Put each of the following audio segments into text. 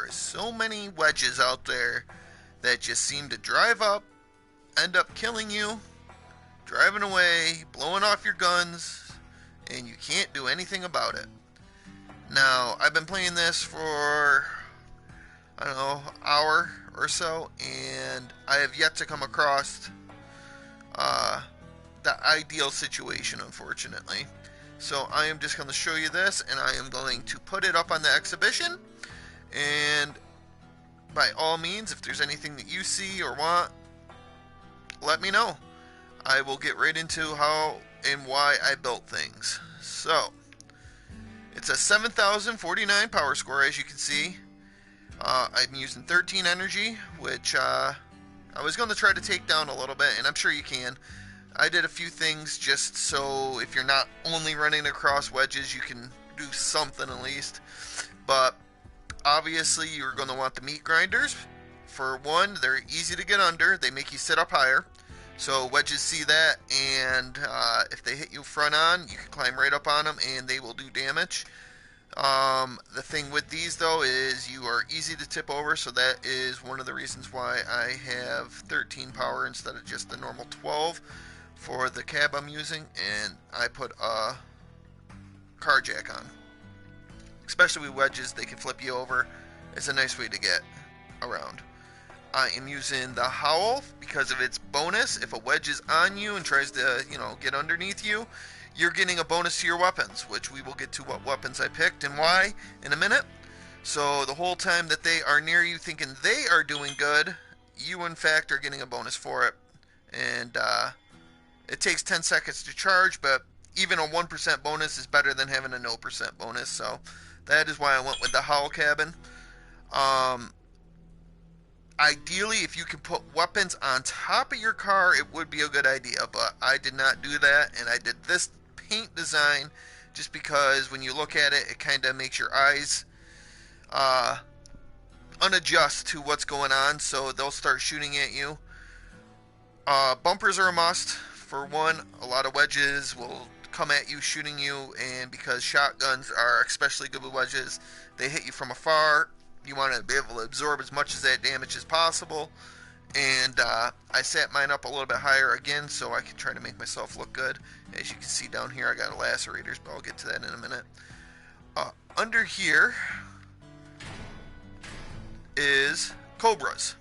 are so many wedges out there that just seem to drive up, end up killing you, driving away, blowing off your guns, and you can't do anything about it. Now, I've been playing this for, I don't know, hour or so, and I have yet to come across uh, the ideal situation, unfortunately. So I am just going to show you this, and I am going to put it up on the exhibition, and by all means, if there's anything that you see or want, let me know. I will get right into how and why I built things. So, it's a 7,049 power score, as you can see. I'm using 13 energy, which I was going to try to take down a little bit, and I'm sure you can. I did a few things just so if you're not only running across wedges, you can do something at least. But obviously, you're going to want the meat grinders. For one, they're easy to get under. They make you sit up higher. So wedges see that, and if they hit you front on, you can climb right up on them, and they will do damage. The thing with these, though, is you are easy to tip over, so that is one of the reasons why I have 13 power instead of just the normal 12 for the cab I'm using, and I put a car jack on. Especially with wedges, they can flip you over. It's a nice way to get around. I am using the Howl because of its bonus. If a wedge is on you and tries to, get underneath you, you're getting a bonus to your weapons, which we will get to what weapons I picked and why in a minute. So the whole time that they are near you thinking they are doing good, you in fact are getting a bonus for it. And it takes 10 seconds to charge, but even a 1% bonus is better than having a 0% bonus. So that is why I went with the Howl cabin. Ideally, if you can put weapons on top of your car, it would be a good idea, but I did not do that, and I did this paint design just because when you look at it, it kind of makes your eyes unadjust to what's going on, so they'll start shooting at you. Bumpers are a must. For one, a lot of wedges will come at you, shooting you, and because shotguns are especially good with wedges, they hit you from afar. You want to be able to absorb as much of that damage as possible. And I set mine up a little bit higher again so I can try to make myself look good. As you can see down here, I got lacerators, but I'll get to that in a minute. Under here is cobras.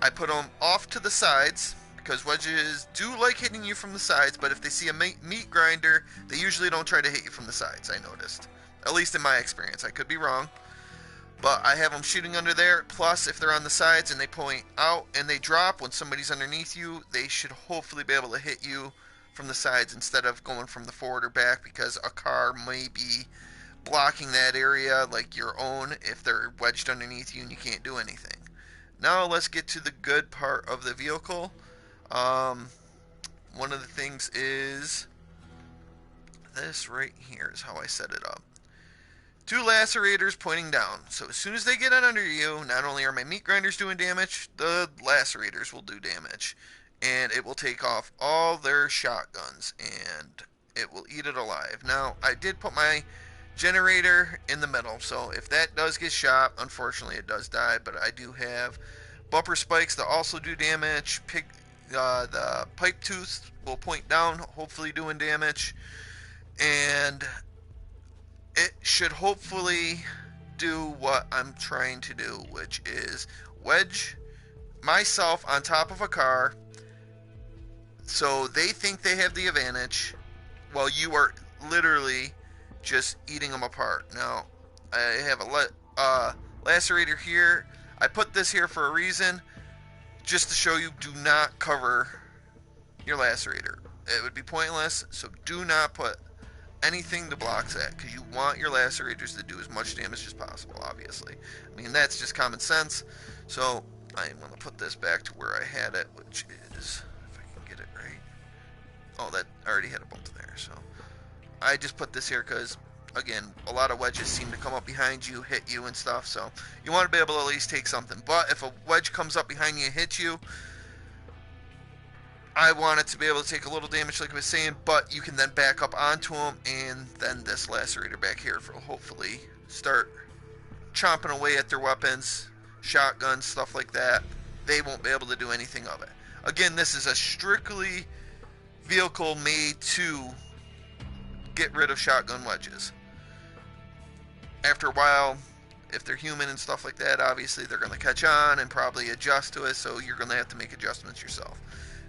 I put them off to the sides because wedges do like hitting you from the sides, but if they see a meat grinder, they usually don't try to hit you from the sides, I noticed. At least in my experience. I could be wrong. But I have them shooting under there. Plus, if they're on the sides and they point out and they drop when somebody's underneath you, they should hopefully be able to hit you from the sides instead of going from the forward or back, because a car may be blocking that area like your own if they're wedged underneath you and you can't do anything. Now let's get to the good part of the vehicle. One of the things is this right here is how I set it up. 2 lacerators pointing down. So as soon as they get under you, not only are my meat grinders doing damage, the lacerators will do damage. And it will take off all their shotguns, and it will eat it alive. Now, I did put my generator in the middle, so if that does get shot, unfortunately it does die, but I do have bumper spikes that also do damage. The pipe tooth will point down, hopefully doing damage. And it should hopefully do what I'm trying to do, which is wedge myself on top of a car so they think they have the advantage while you are literally just eating them apart. Now, I have a lacerator here. I put this here for a reason, just to show you, do not cover your lacerator. It would be pointless, so do not put anything to block that, because you want your lacerators to do as much damage as possible, obviously. I mean, that's just common sense. So I am going to put this back to where I had it, which is, if I can get it right. Oh, that I already had a bump there. So I just put this here because, again, a lot of wedges seem to come up behind you, hit you and stuff. So you want to be able to at least take something. But if a wedge comes up behind you and hits you, I want it to be able to take a little damage, like I was saying, but you can then back up onto them, and then this lacerator back here will hopefully start chomping away at their weapons, shotguns, stuff like that. They won't be able to do anything of it. Again, this is a strictly vehicle made to get rid of shotgun wedges. After a while, if they're human and stuff like that, obviously they're going to catch on and probably adjust to it, so you're going to have to make adjustments yourself.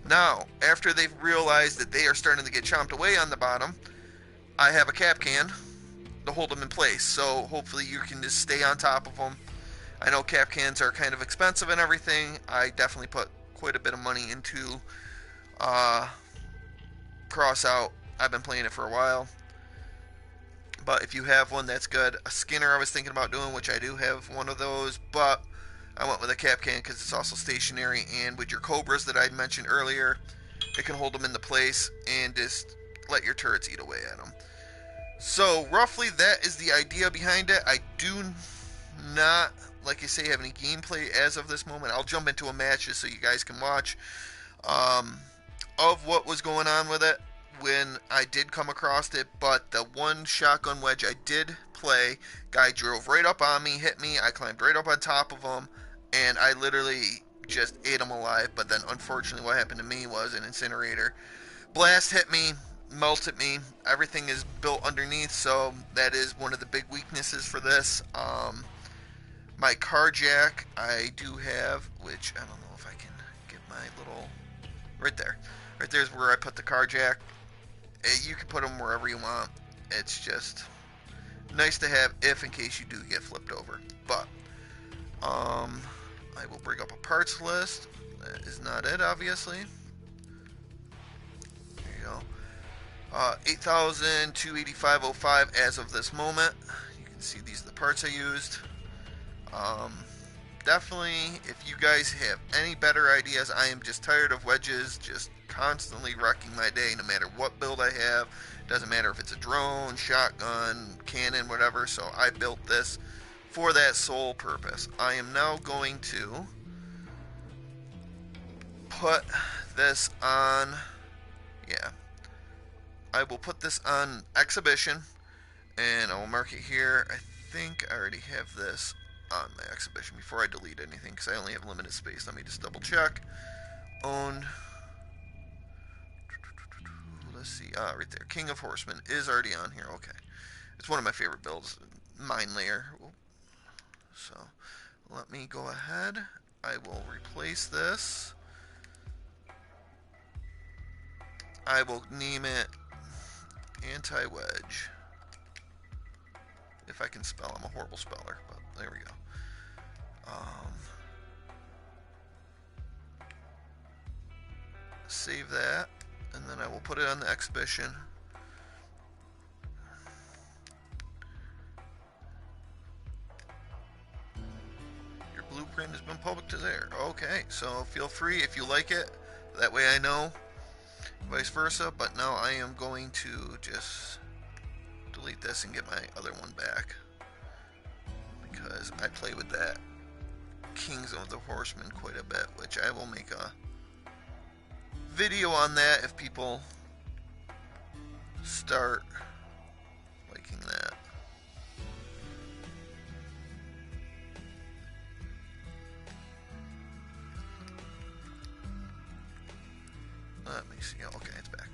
Now, after they've realized that they are starting to get chomped away on the bottom, I have a cap can to hold them in place, so hopefully you can just stay on top of them. I know cap cans are kind of expensive and everything. I definitely put quite a bit of money into Crossout. I've been playing it for a while. But if you have one, that's good. A Skinner I was thinking about doing, which I do have one of those, but I went with a cap can because it's also stationary, and with your Cobras that I mentioned earlier, it can hold them into place and just let your turrets eat away at them. So roughly that is the idea behind it. I do not, like I say, have any gameplay as of this moment. I'll jump into a match just so you guys can watch of what was going on with it when I did come across it. But the one shotgun wedge I did play, guy drove right up on me, hit me, I climbed right up on top of him, and I literally just ate him alive. But then unfortunately what happened to me was an incinerator blast hit me, melted me. Everything is built underneath, so that is one of the big weaknesses for this. My car jack I do have, which I don't know if I can get my little, right there's where I put the car jack. You can put them wherever you want. It's just nice to have if in case you do get flipped over. But I will bring up a parts list. That is not it, obviously. There you go. 8,285.05 as of this moment. You can see these are the parts I used. Definitely, if you guys have any better ideas, I am just tired of wedges just constantly wrecking my day no matter what build I have. Doesn't matter if it's a drone, shotgun, cannon, whatever. So I built this for that sole purpose. I am now going to put this on, I will put this on exhibition, and I will mark it here. I think I already have this on my exhibition before I delete anything because I only have limited space. Let me just double check. Owned. Let's see. Right there. King of Horsemen is already on here. Okay. It's one of my favorite builds. Mine layer. So let me go ahead. I will replace this. I will name it Anti-Wedge. If I can spell. I'm a horrible speller, but there we go. Save that, and then I will put it on the exhibition. Your blueprint has been public to there. Okay, so feel free if you like it. That way I know. Vice versa, but now I am going to just delete this and get my other one back because I play with that Kings of the Horsemen quite a bit, which I will make a video on that if people start liking that. Let me see. Okay, it's back.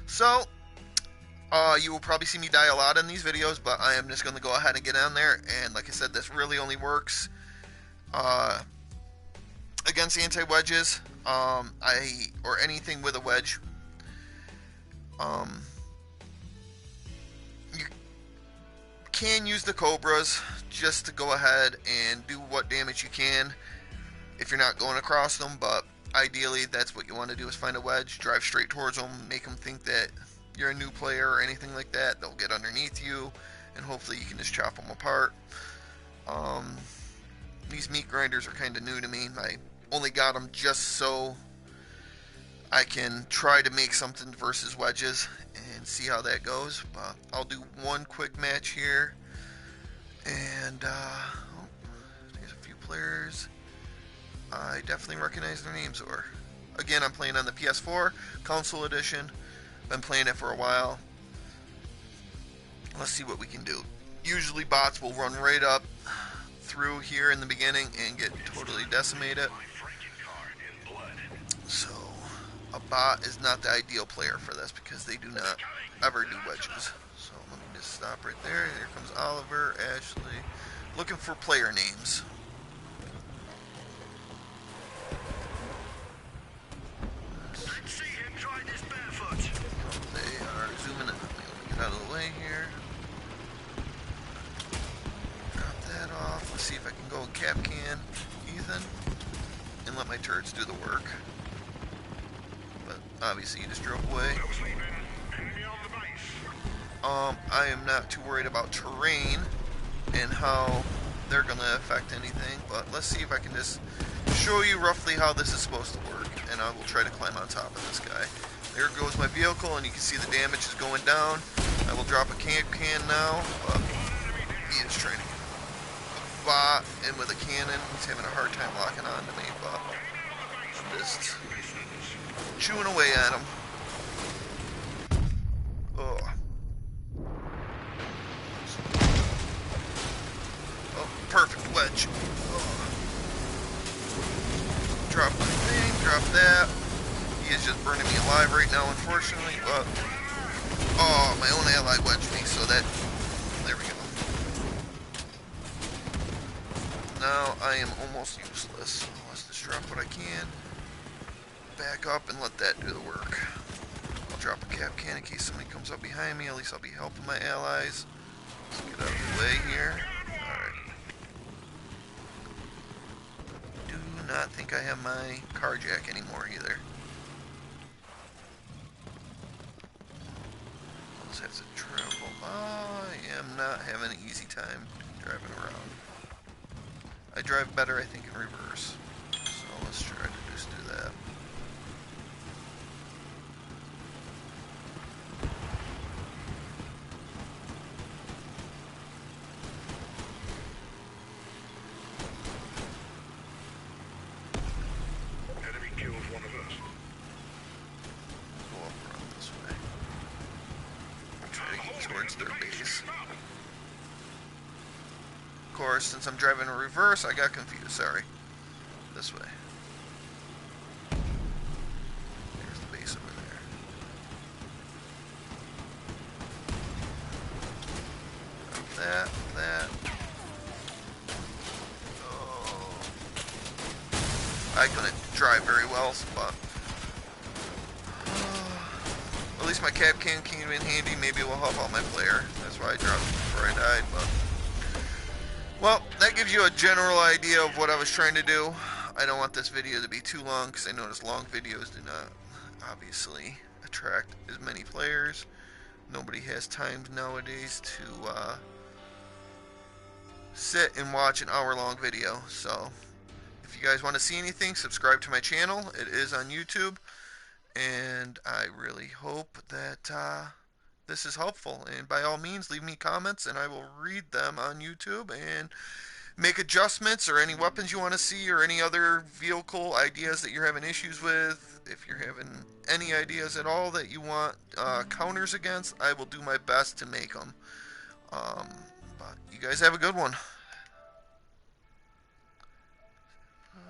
So you will probably see me die a lot in these videos, but I am just going to go ahead and get on there. And like I said, this really only works against anti-wedges, or anything with a wedge. You can use the Cobras just to go ahead and do what damage you can if you're not going across them, but ideally that's what you want to do, is find a wedge, drive straight towards them, make them think that you're a new player or anything like that. They'll get underneath you, and hopefully you can just chop them apart. These meat grinders are kind of new to me. I only got them just so I can try to make something versus wedges and see how that goes. But I'll do one quick match here, and there's a few players I definitely recognize their names. Or again, I'm playing on the ps4 console edition. Been playing it for a while. Let's see what we can do. Usually bots will run right up through here in the beginning and get totally decimated. So a bot is not the ideal player for this because they do not ever do wedges. So let me just stop right there. Here comes Oliver, Ashley. Looking for player names. Let's see him try this barefoot. They are zooming in. Let me get out of the way here. Drop that off. Let's see if I can go cap can Ethan and let my turrets do the work. But obviously you just drove away. I am not too worried about terrain and how they're going to affect anything, but let's see if I can just show you roughly how this is supposed to work, and I will try to climb on top of this guy. There goes my vehicle, and you can see the damage is going down. I will drop a can now, but he is trying to get a bot in with a cannon. He's having a hard time locking on to me, but I'm just chewing away at him. Oh. Oh, perfect wedge. Oh. Drop my thing, drop that. He is just burning me alive right now, unfortunately, but oh, my own ally wedged me, so that, there we go. Now I am almost useless. Let's just drop what I can. Back up and let that do the work. I'll drop a cap can in case somebody comes up behind me. At least I'll be helping my allies. Let's get out of the way here. Alright. Do not think I have my car jack anymore either. Let's have to travel. I am not having an easy time driving around. I drive better, I think, in reverse. So let's try to just do that. Enemy killed one of us. Go up around this way. I'll try to get towards their base. Of course, since I'm driving in reverse, I got confused. Sorry. This way. There's the base over there. That. Oh. I couldn't drive very well, but at least my cap can came in handy. Maybe it will help out my player. That's why I dropped it before I died, but well, that gives you a general idea of what I was trying to do. I don't want this video to be too long because I notice long videos do not obviously attract as many players. Nobody has time nowadays to sit and watch an hour-long video. So if you guys want to see anything, subscribe to my channel. It is on YouTube, and I really hope that this is helpful. And by all means, leave me comments, and I will read them on YouTube and make adjustments, or any weapons you want to see, or any other vehicle ideas that you're having issues with. If you're having any ideas at all that you want counters against, I will do my best to make them. But you guys have a good one.